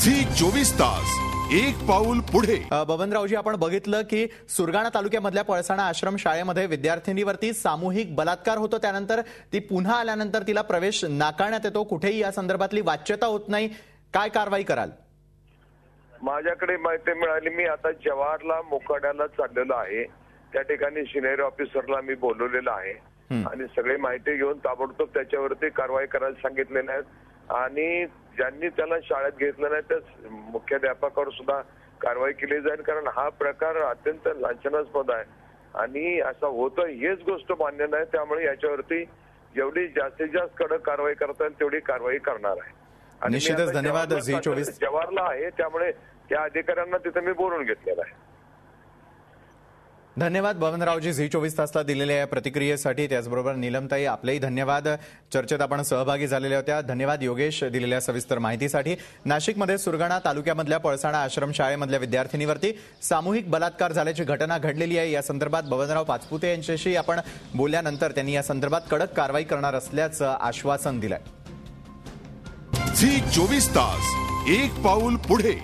Zee 24 तास एक पाऊल पुढे। बबनरावजी, आपण बघितलं की सुरगाणा तालुक्यामधल्या पळसाणा आश्रम शाळेमध्ये विद्यार्थिनीवरती सामूहिक बलात्कार होतो, त्यानंतर ती पुन्हा आल्यानंतर तिला प्रवेश नाकारण्यात येतो। कुठेही या संदर्भातली वाच्यता होत नाही, काय कारवाई कराल? माझ्याकडे माहिती मिळाली, मी आता जवाहरला मोकाड्याला चाललेलो आहे। त्या ठिकाणी सिनियर ऑफिसरला मी बोलवलेलं आहे आणि सगळी माहिती घेऊन ताबडतोब त्याच्यावरती कारवाई करायला सांगितलेलं आहे आणि ज्यांनी त्याला शाळेत घेतलं नाही त्या मुख्याध्यापकावर सुद्धा कारवाई केली जाईल, कारण हा प्रकार अत्यंत लांछनास्पद आहे आणि असं होतं हेच गोष्ट मान्य नाही। त्यामुळे याच्यावरती जेवढी जास्तीत जास्त कडक कारवाई करता येईल तेवढी कारवाई करणार आहे। आणि निश्चितच धन्यवाद। झी 24 जवाहरला आहे, त्यामुळे त्या अधिकाऱ्यांना तिथे मी बोलवून घेतलेलं आहे। धन्यवाद बबनरावजी, झी 24 तासला दिलेल्या या प्रतिक्रियेसाठी। त्याचबरोबर नीलमताई, आपलेही धन्यवाद, चर्चेत आपण सहभागी झालेल्या होत्या। धन्यवाद योगेश, दिलेल्या सविस्तर माहितीसाठी। नाशिकमध्ये सुरगाणा तालुक्यामधल्या पळसाणा आश्रम शाळेमधल्या विद्यार्थिनीवरती सामूहिक बलात्कार झाल्याची घटना घडलेली आहे। या संदर्भात बबनराव पाचपुते यांच्याशी आपण बोलल्यानंतर त्यांनी या संदर्भात कडक कारवाई करणार असल्याचं आश्वासन दिलंय। झी 24 तास एक पाऊल पुढे।